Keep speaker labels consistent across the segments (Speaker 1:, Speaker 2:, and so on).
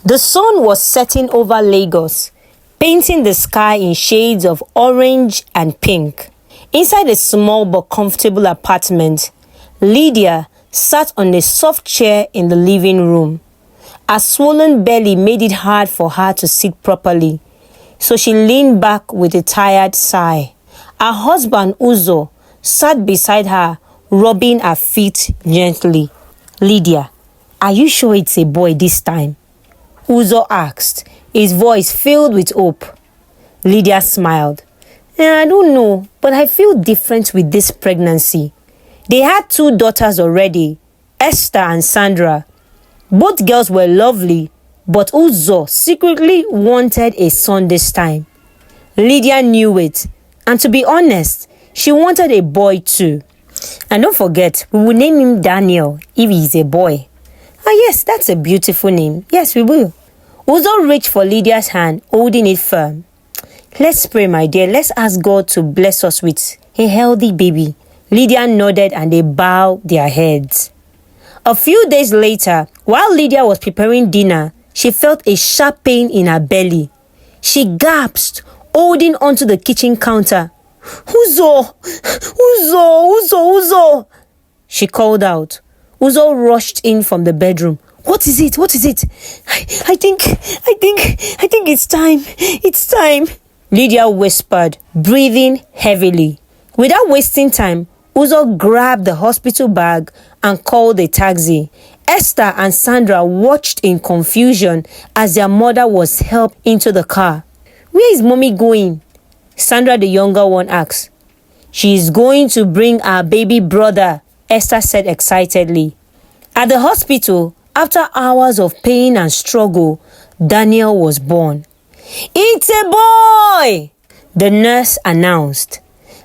Speaker 1: The sun was setting over Lagos, painting the sky in shades of orange and pink. Inside a small but comfortable apartment, Lydia sat on a soft chair in the living room. A swollen belly made it hard for her to sit properly, so she leaned back with a tired sigh. Her husband, Uzo, sat beside her, rubbing her feet gently. "Lydia, are you sure it's a boy this time?" Uzo asked, his voice filled with hope. Lydia smiled. "I don't know, but I feel different with this pregnancy." They had 2 daughters already, Esther and Sandra. Both girls were lovely, but Uzo secretly wanted a son this time. Lydia knew it, and to be honest, she wanted a boy too. "And don't forget, we will name him Daniel if he is a boy." "Ah yes, that's a beautiful name. Yes, we will." Uzo reached for Lydia's hand, holding it firm. "Let's pray, my dear. Let's ask God to bless us with a healthy baby." Lydia nodded and they bowed their heads. A few days later, while Lydia was preparing dinner, she felt a sharp pain in her belly. She gasped, holding onto the kitchen counter. "Uzo! Uzo! Uzo! Uzo!" she called out. Uzo rushed in from the bedroom. "What is it? What is it?" I think it's time. It's time," Lydia whispered, breathing heavily. Without wasting time, Uzo grabbed the hospital bag and called a taxi. Esther and Sandra watched in confusion as their mother was helped into the car. "Where is mommy going?" Sandra, the younger one, asked. "She is going to bring our baby brother," Esther said excitedly. At the hospital, after hours of pain and struggle, Daniel was born. "It's a boy!" the nurse announced.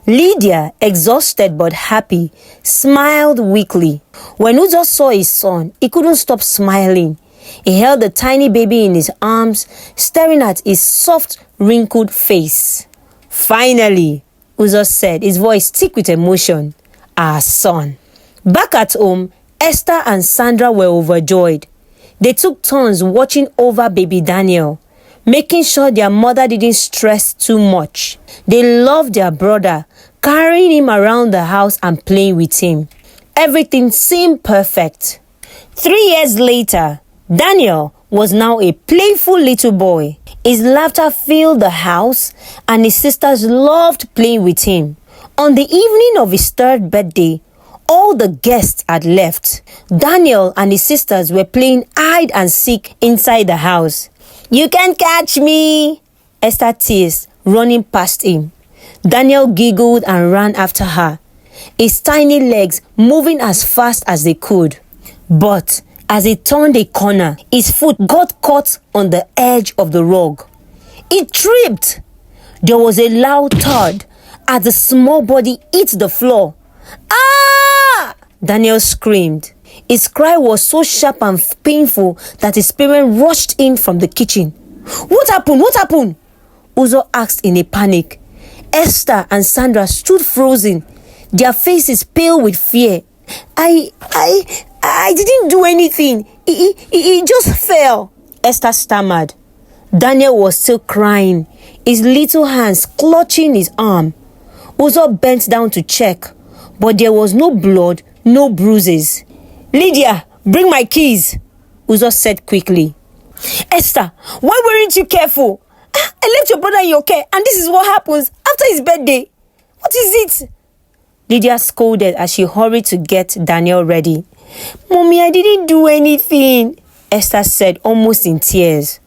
Speaker 1: Lydia, exhausted but happy, smiled weakly. When Uzo saw his son, he couldn't stop smiling. He held the tiny baby in his arms, staring at his soft, wrinkled face. "Finally," Uzo said, his voice thick with emotion, "our son." Back at home, Esther and Sandra were overjoyed. They took turns watching over baby Daniel, making sure their mother didn't stress too much. They loved their brother, carrying him around the house and playing with him. Everything seemed perfect. 3 years later, Daniel was now a playful little boy. His laughter filled the house, and his sisters loved playing with him. On the evening of his 3rd birthday, all the guests had left. Daniel and his sisters were playing hide and seek inside the house. "You can't catch me," Esther teased, running past him. Daniel giggled and ran after her, his tiny legs moving as fast as they could. But as he turned a corner, his foot got caught on the edge of the rug. He tripped. There was a loud thud as the small body hit the floor. "Ah!" Daniel screamed. His cry was so sharp and painful that his parents rushed in from the kitchen. "What happened? What happened?" Uzo asked in a panic. Esther and Sandra stood frozen, their faces pale with fear. I didn't do anything. He just fell," Esther stammered. Daniel was still crying, his little hands clutching his arm. Uzo bent down to check, but there was no blood, no bruises. "Lydia, bring my keys," Uzo said quickly. "Esther, why weren't you careful? I left your brother in your care, and this is what happens after his birthday. What is it?" Lydia scolded as she hurried to get Daniel ready. "Mommy, I didn't do anything," Esther said, almost in tears.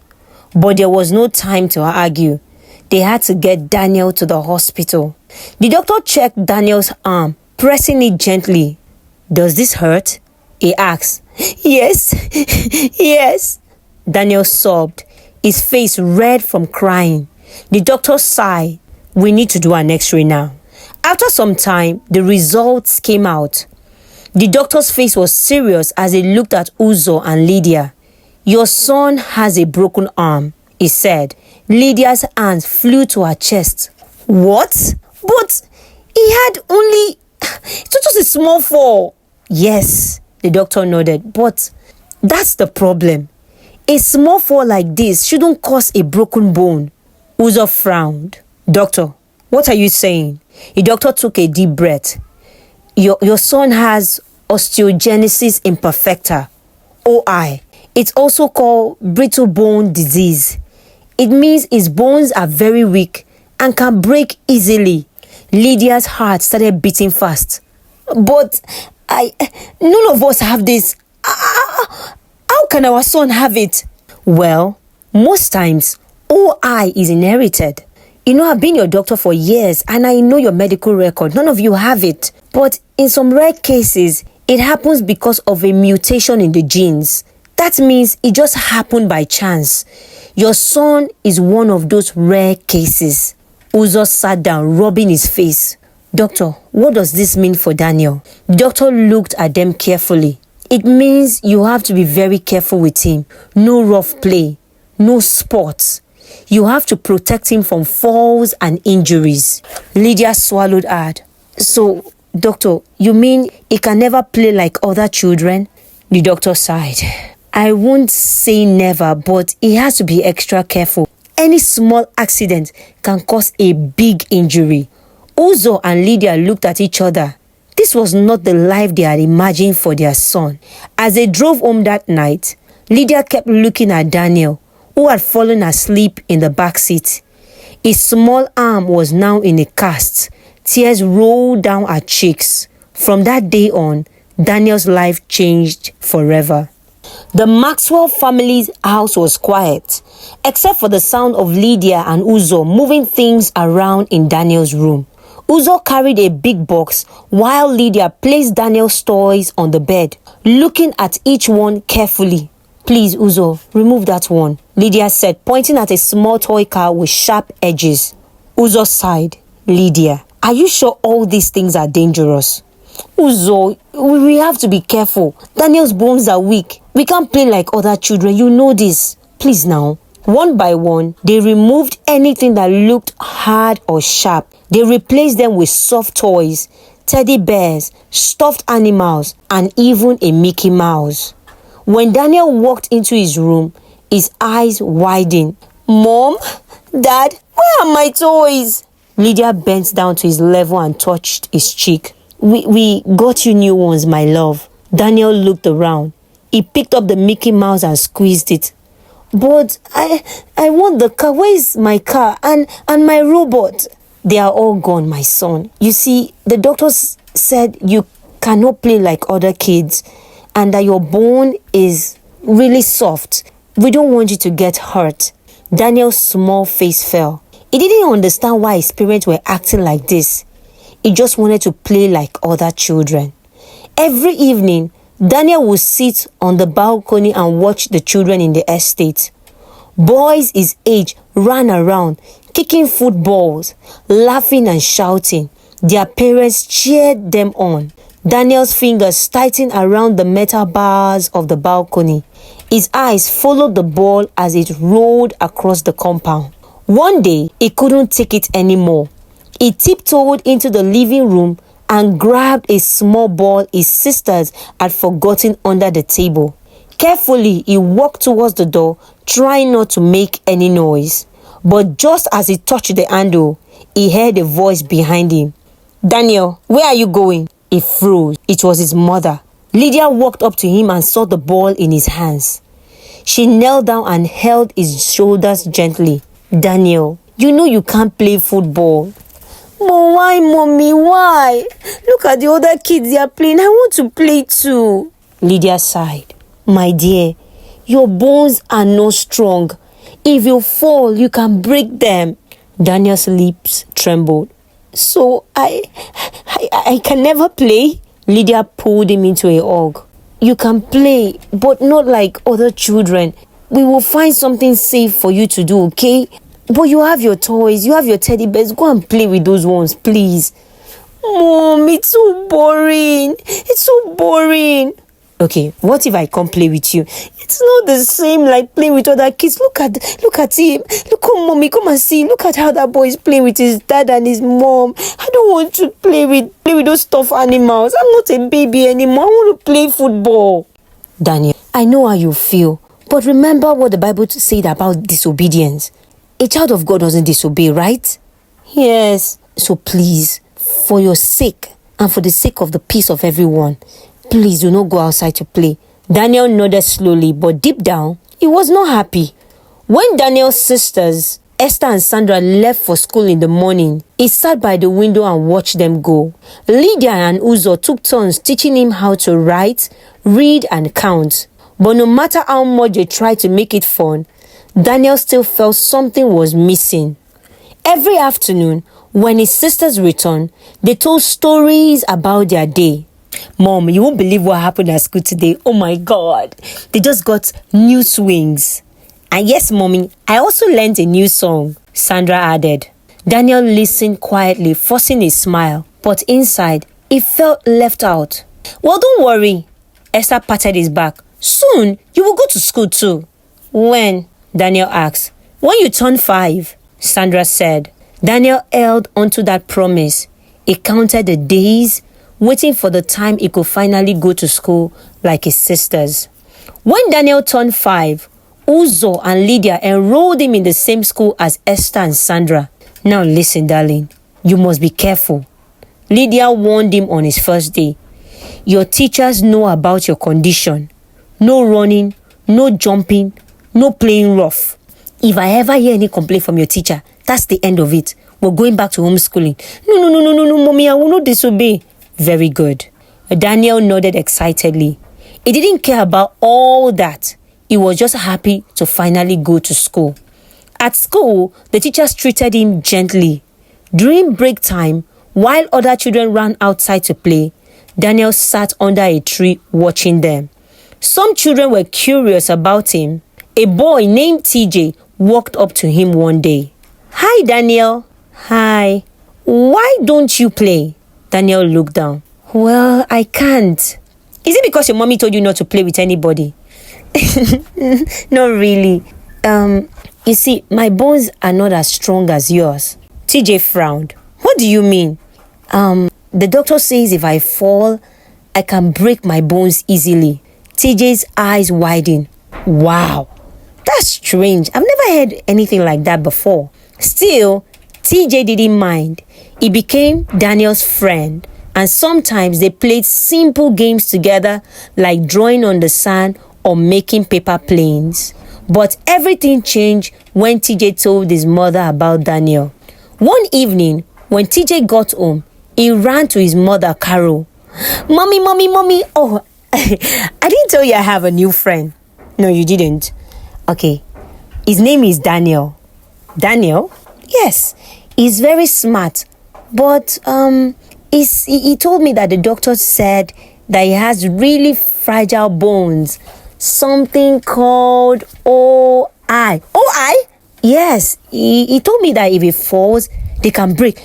Speaker 1: But there was no time to argue. They had to get Daniel to the hospital. The doctor checked Daniel's arm, pressing it gently. "Does this hurt?" he asked. Yes, yes," Daniel sobbed, his face red from crying. The doctor sighed. "We need to do an X-ray now." After some time, the results came out. The doctor's face was serious as he looked at Uzo and Lydia. "Your son has a broken arm," he said. Lydia's hands flew to her chest. "What? But he had only... It was just a small fall." "Yes," the doctor nodded, "but that's the problem. A small fall like this shouldn't cause a broken bone. Uzo frowned. Doctor, what are you saying? The doctor took a deep breath. Your son has osteogenesis imperfecta, OI. It's also called brittle bone disease. It means his bones are very weak and can break easily. Lydia's heart started beating fast. But none of us have this. How can our son have it? Well, most times, OI is inherited. You know, I've been your doctor for years and I know your medical record. None of you have it. But in some rare cases, it happens because of a mutation in the genes. That means it just happened by chance. Your son is one of those rare cases. Uzo sat down, rubbing his face. Doctor, what does this mean for Daniel? The doctor looked at them carefully. It means you have to be very careful with him. No rough play. No sports. You have to protect him from falls and injuries. Lydia swallowed hard. So, doctor, you mean he can never play like other children? The doctor sighed. I won't say never, but he has to be extra careful. Any small accident can cause a big injury. Uzo and Lydia looked at each other. This was not the life they had imagined for their son. As they drove home that night, Lydia kept looking at Daniel, who had fallen asleep in the back seat. His small arm was now in a cast. Tears rolled down her cheeks. From that day on, Daniel's life changed forever. The Maxwell family's house was quiet, except for the sound of Lydia and Uzo moving things around in Daniel's room. Uzo carried a big box while Lydia placed Daniel's toys on the bed, looking at each one carefully. Please, Uzo, remove that one, Lydia said, pointing at a small toy car with sharp edges. Uzo sighed. Lydia, are you sure all these things are dangerous? Uzo, we have to be careful. Daniel's bones are weak. We can't play like other children. You know this. Please now. One by one, they removed anything that looked hard or sharp. They replaced them with soft toys, teddy bears, stuffed animals, and even a Mickey Mouse. When Daniel walked into his room, his eyes widened. Mom? Dad? Where are my toys? Lydia bent down to his level and touched his cheek. We got you new ones, my love. Daniel looked around. He picked up the Mickey Mouse and squeezed it. But I want the car. Where is my car and my robot? They are all gone, my son. You see, the doctors said you cannot play like other kids and that your bone is really soft. We don't want you to get hurt. Daniel's small face fell. He didn't understand why his parents were acting like this. He just wanted to play like other children. Every evening, Daniel would sit on the balcony and watch the children in the estate. Boys his age ran around, kicking footballs, laughing and shouting. Their parents cheered them on. Daniel's fingers tightened around the metal bars of the balcony. His eyes followed the ball as it rolled across the compound. One day, he couldn't take it anymore. He tiptoed into the living room and grabbed a small ball his sisters had forgotten under the table. Carefully, he walked towards the door, trying not to make any noise. But just as he touched the handle, he heard a voice behind him. Daniel, where are you going? He froze. It was his mother. Lydia walked up to him and saw the ball in his hands. She knelt down and held his shoulders gently. Daniel, you know you can't play football. But why, mommy? Why? Look at the other kids, they are playing. I want to play too. Lydia sighed. My dear, your bones are not strong. If you fall, you can break them. Daniel's lips trembled. So I can never play? Lydia pulled him into a hug. You can play, but not like other children. We will find something safe for you to do, okay? But you have your toys, you have your teddy bears. Go and play with those ones, please. Mom, it's so boring. It's so boring. Okay, what if I come play with you? It's not the same like playing with other kids. Look at him. Look, mommy, come and see. Look at how that boy is playing with his dad and his mom. I don't want to play with those stuffed animals. I'm not a baby anymore. I want to play football. Daniel, I know how you feel, But remember what the Bible said about disobedience. A child of God doesn't disobey, right? Yes. So please, for your sake and for the sake of the peace of everyone, please do not go outside to play. Daniel nodded slowly, but deep down, he was not happy. When Daniel's sisters, Esther and Sandra, left for school in the morning, he sat by the window and watched them go. Lydia and Uzo took turns teaching him how to write, read, and count. But no matter how much they tried to make it fun, Daniel still felt something was missing. Every afternoon, when his sisters returned, they told stories about their day. Mom, you won't believe what happened at school today. Oh my God. They just got new swings. And yes, Mommy, I also learned a new song, Sandra added. Daniel listened quietly, forcing a smile. But inside, he felt left out. Well, don't worry. Esther patted his back. Soon, you will go to school too. When? Daniel asked. When you turn 5, Sandra said. Daniel held onto that promise. He counted the days, waiting for the time he could finally go to school like his sisters. When Daniel turned 5, Uzo and Lydia enrolled him in the same school as Esther and Sandra. Now listen, darling, you must be careful. Lydia warned him on his first day. Your teachers know about your condition. No running, no jumping, no playing rough. If I ever hear any complaint from your teacher, that's the end of it. We're going back to homeschooling. No, Mommy, I will not disobey. Very good. Daniel nodded excitedly. He didn't care about all that. He was just happy to finally go to school. At school, the teachers treated him gently. During break time, while other children ran outside to play, Daniel sat under a tree watching them. Some children were curious about him. A boy named TJ walked up to him one day. Hi, Daniel. Hi. Why don't you play? Daniel looked down. Well, I can't. Is it because your mommy told you not to play with anybody? Not really. You see, my bones are not as strong as yours. TJ frowned. What do you mean? The doctor says if I fall, I can break my bones easily. TJ's eyes widened. Wow, that's strange. I've never heard anything like that before. Still, TJ didn't mind. He became Daniel's friend, and sometimes they played simple games together like drawing on the sand or making paper planes. But everything changed when TJ told his mother about Daniel. One evening, when TJ got home, he ran to his mother, Carol. Mommy. Oh, I didn't tell you I have a new friend. No, you didn't. Okay. His name is Daniel. Daniel? Yes. He's very smart. But he told me that the doctor said that he has really fragile bones. Something called OI. OI? Yes. He told me that if he falls, they can break.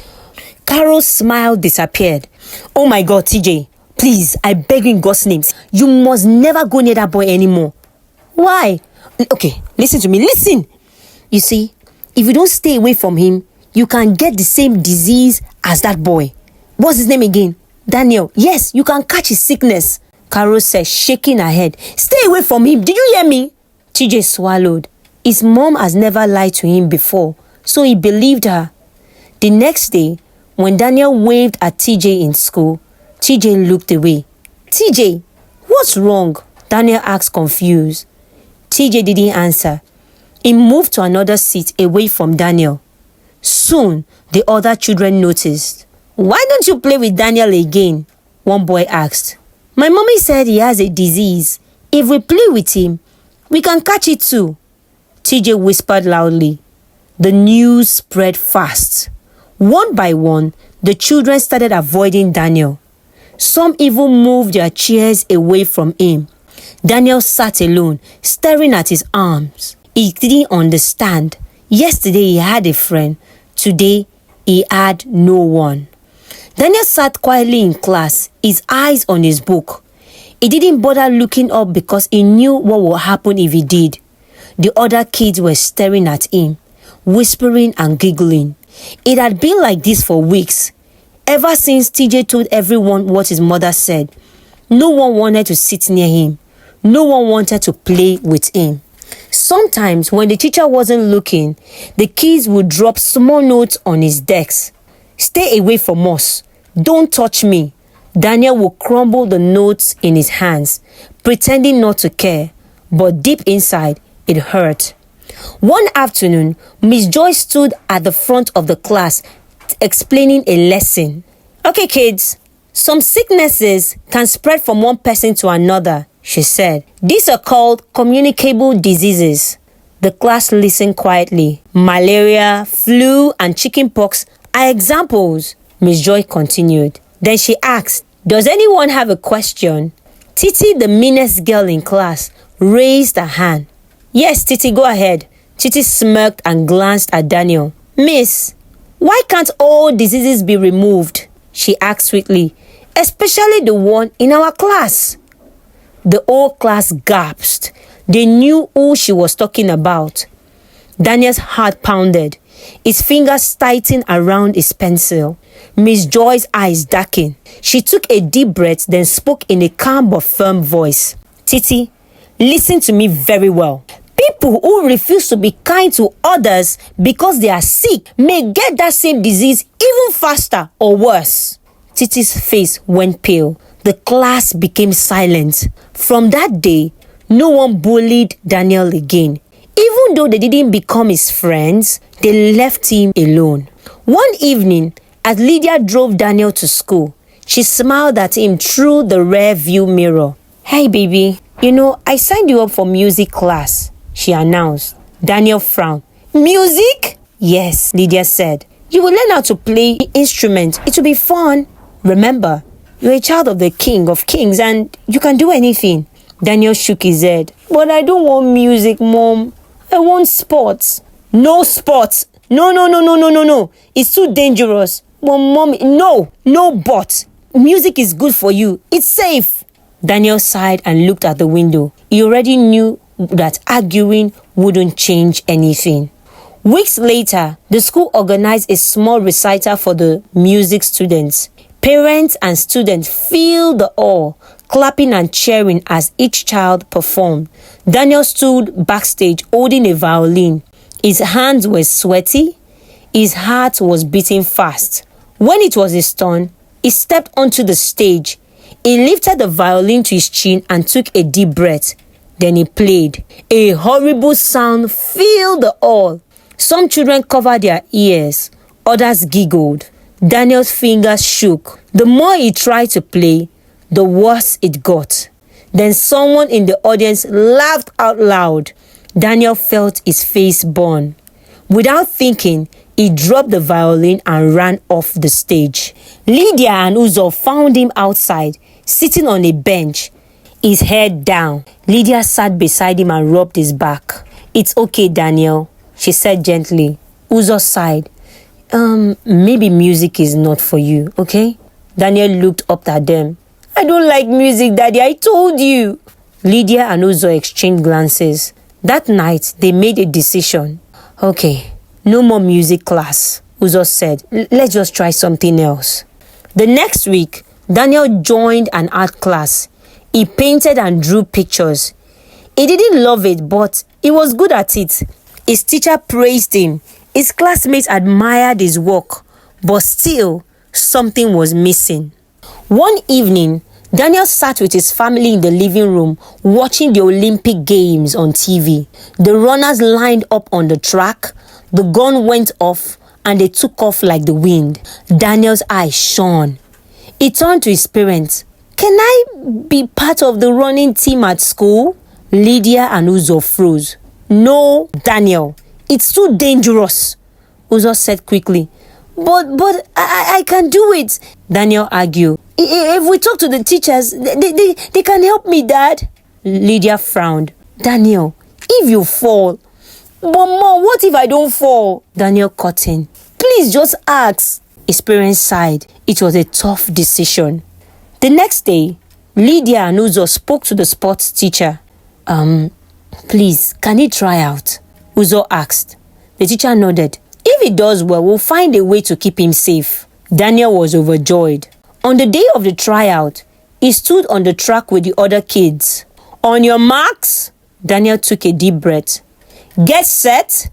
Speaker 1: Carol's smile disappeared. Oh my God, TJ. Please, I beg you in God's name. You must never go near that boy anymore. Why? Okay, listen to me. Listen. You see, if you don't stay away from him, you can get the same disease as that boy. What's his name again? Daniel. Yes, you can catch his sickness. Carol said, shaking her head. Stay away from him. Did you hear me? TJ swallowed. His mom has never lied to him before, so he believed her. The next day, when Daniel waved at TJ in school, TJ looked away. TJ, what's wrong? Daniel asked confused. TJ didn't answer. He moved to another seat away from Daniel. Soon, the other children noticed. Why don't you play with Daniel again? One boy asked. My mommy said he has a disease. If we play with him, we can catch it too. TJ whispered loudly. The news spread fast. One by one, the children started avoiding Daniel. Some even moved their chairs away from him. Daniel sat alone, staring at his arms. He didn't understand. Yesterday he had a friend. Today he had no one. Daniel sat quietly in class, his eyes on his book. He didn't bother looking up because he knew what would happen if he did. The other kids were staring at him, whispering and giggling. It had been like this for weeks. Ever since TJ told everyone what his mother said, no one wanted to sit near him. No one wanted to play with him. Sometimes when the teacher wasn't looking, the kids would drop small notes on his desk. "Stay away from us. Don't touch me." Daniel would crumble the notes in his hands, pretending not to care, but deep inside, it hurt. One afternoon, Miss Joy stood at the front of the class explaining a lesson. "Okay, kids, some sicknesses can spread from one person to another," she said. "These are called communicable diseases." The class listened quietly. "Malaria, flu, and chickenpox are examples," Miss Joy continued. Then she asked, "Does anyone have a question?" Titi, the meanest girl in class, raised her hand. "Yes, Titi, go ahead." Titi smirked and glanced at Daniel. "Miss, why can't all diseases be removed?" she asked sweetly, "especially the one in our class." The whole class gasped. They knew who she was talking about. Daniel's heart pounded. His fingers tightened around his pencil. Miss Joy's eyes darkened. She took a deep breath, then spoke in a calm but firm voice. "Titi, listen to me very well. People who refuse to be kind to others because they are sick may get that same disease even faster or worse." Titi's face went pale. The class became silent. From that day, no one bullied Daniel again. Even though they didn't become his friends, they left him alone. One evening, as Lydia drove Daniel to school, she smiled at him through the rear view mirror. "Hey baby, I signed you up for music class," she announced. Daniel frowned. "Music?" "Yes," Lydia said. "You will learn how to play instrument. It will be fun. Remember, you're a child of the King of Kings and you can do anything." Daniel shook his head. "But I don't want music, Mom. I want sports." "No sports. No. It's too dangerous." "But Mom, no but. Music is good for you. It's safe." Daniel sighed and looked at the window. He already knew that arguing wouldn't change anything. Weeks later, the school organized a small recital for the music students. Parents and students filled the hall, clapping and cheering as each child performed. Daniel stood backstage holding a violin. His hands were sweaty. His heart was beating fast. When it was his turn, he stepped onto the stage. He lifted the violin to his chin and took a deep breath. Then he played. A horrible sound filled the hall. Some children covered their ears. Others giggled. Daniel's fingers shook. The more he tried to play, the worse it got. Then someone in the audience laughed out loud. Daniel felt his face burn. Without thinking, he dropped the violin and ran off the stage. Lydia and Uzo found him outside, sitting on a bench, his head down. Lydia sat beside him and rubbed his back. "It's okay, Daniel," she said gently. Uzo sighed. Maybe music is not for you, okay?" Daniel looked up at them. "I don't like music, Daddy, I told you." Lydia and Uzo exchanged glances. That night, they made a decision. "Okay, no more music class," Uzo said. "Let's just try something else." The next week, Daniel joined an art class. He painted and drew pictures. He didn't love it, but he was good at it. His teacher praised him. His classmates admired his work, but still, something was missing. One evening, Daniel sat with his family in the living room watching the Olympic Games on TV. The runners lined up on the track, the gun went off, and they took off like the wind. Daniel's eyes shone. He turned to his parents. "Can I be part of the running team at school?" Lydia and Uzo froze. "No, Daniel, it's too dangerous," Uzo said quickly. But I can do it," Daniel argued. If we talk to the teachers, they can help me, Dad." Lydia frowned. "Daniel, if you fall..." "But Mom, what if I don't fall?" Daniel cut in. "Please just ask." His parents sighed. It was a tough decision. The next day, Lydia and Uzo spoke to the sports teacher. Please, can he try out?" Uzo asked. The teacher nodded. "If he does well, we'll find a way to keep him safe." Daniel was overjoyed. On the day of the tryout, he stood on the track with the other kids. "On your marks, Daniel took a deep breath. Get set.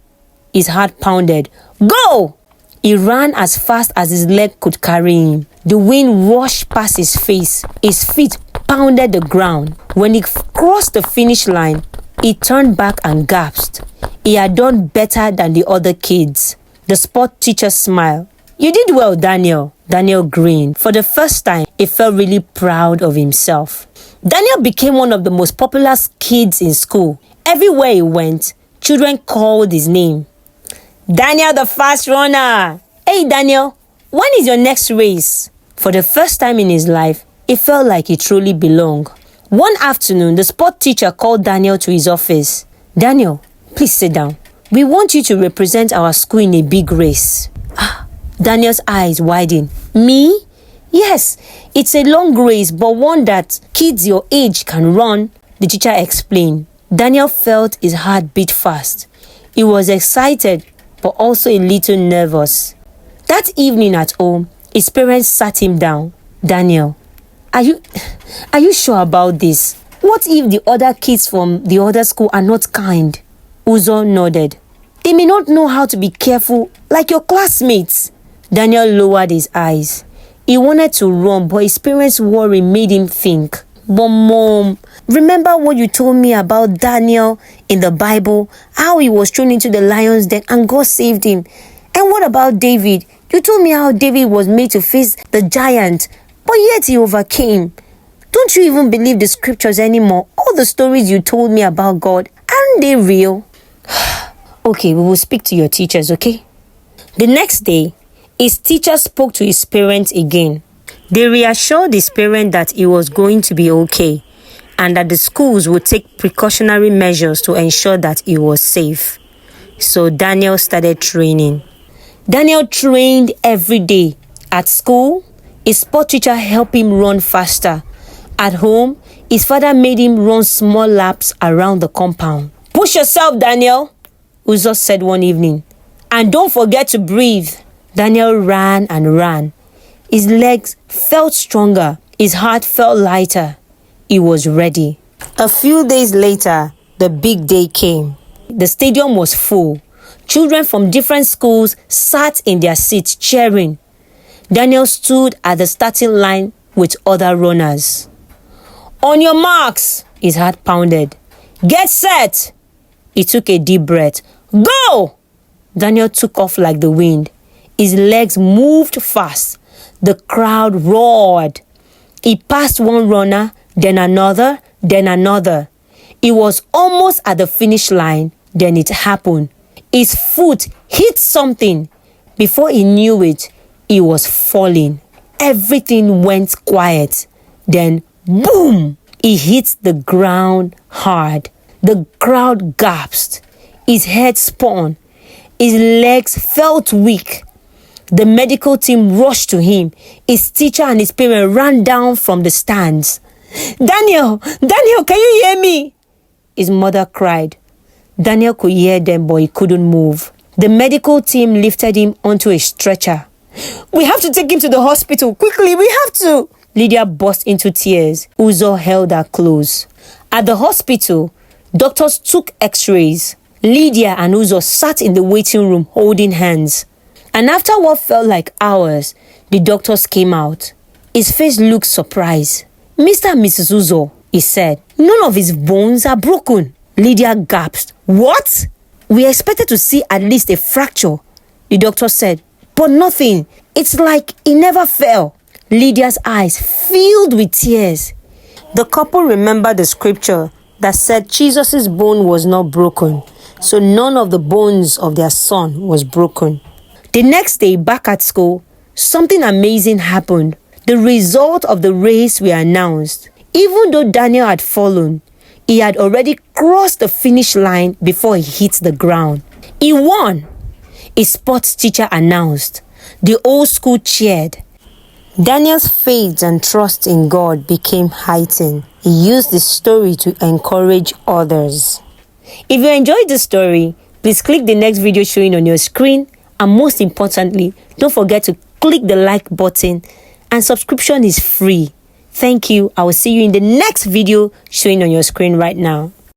Speaker 1: His heart pounded. Go! He ran as fast as his leg could carry him. The wind rushed past his face. His feet pounded the ground. When he crossed the finish line, he turned back and gasped. He had done better than the other kids. The sport teacher smiled. You did well, Daniel. Daniel grinned. For the first time, he felt really proud of himself. Daniel became one of the most popular kids in school. Everywhere he went, children called his name. Daniel the fast runner. Hey Daniel, when is your next race? For the first time in his life, it felt like he truly belonged. One afternoon, the sport teacher called Daniel to his office. Daniel, please sit down. We want you to represent our school in a big race. Daniel's eyes widened. Me? Yes, it's a long race, but one that kids your age can run, the teacher explained. Daniel felt his heart beat fast. He was excited, but also a little nervous. That evening at home, his parents sat him down. Daniel, are you sure about this? What if the other kids from the other school are not kind? Uzo nodded. They may not know how to be careful like your classmates. Daniel lowered his eyes. He wanted to run, but his parents' worry made him think. But Mom, remember what you told me about Daniel in the Bible? How he was thrown into the lion's den and God saved him. And what about David? You told me how David was made to face the giant, but yet he overcame. Don't you even believe the scriptures anymore? All the stories you told me about God, aren't they real? Okay, we will speak to your teachers, okay? The next day, his teacher spoke to his parents again. They reassured his parents that it was going to be okay and that the schools would take precautionary measures to ensure that he was safe. So Daniel started training. Daniel trained every day. At school, his sport teacher helped him run faster. At home, his father made him run small laps around the compound. Push yourself, Daniel, Uzo said one evening. And don't forget to breathe. Daniel ran and ran. His legs felt stronger. His heart felt lighter. He was ready. A few days later, the big day came. The stadium was full. Children from different schools sat in their seats cheering. Daniel stood at the starting line with other runners. On your marks, his heart pounded. Get set. He took a deep breath. Go! Daniel took off like the wind. His legs moved fast. The crowd roared. He passed one runner, then another, then another. He was almost at the finish line. Then it happened. His foot hit something. Before he knew it, he was falling. Everything went quiet. Then, boom! He hit the ground hard. The crowd gasped. His head spun. His legs felt weak. The medical team rushed to him. His teacher and his parents ran down from the stands. Daniel, can you hear me? His mother cried. Daniel could hear them, but he couldn't move. The medical team lifted him onto a stretcher. We have to take him to the hospital. Quickly, we have to. Lydia burst into tears. Uzo held her close. At the hospital, doctors took x-rays. Lydia and Uzo sat in the waiting room holding hands. And after what felt like hours, the doctors came out. His face looked surprised. Mr. and Mrs. Uzo, he said, none of his bones are broken. Lydia gasped. What? We expected to see at least a fracture, the doctor said, but nothing. It's like he never fell. Lydia's eyes filled with tears. The couple remembered the scripture that said Jesus' bone was not broken, so none of the bones of their son was broken. The next day, back at school, something amazing happened. The result of the race were announced. Even though Daniel had fallen, he had already crossed the finish line before he hit the ground. He won! A sports teacher announced. The whole school cheered. Daniel's faith and trust in God became heightened. He used the story to encourage others. If you enjoyed the story, please click the next video showing on your screen. And most importantly, don't forget to click the like button, and subscription is free. Thank you. I will see you in the next video showing on your screen right now.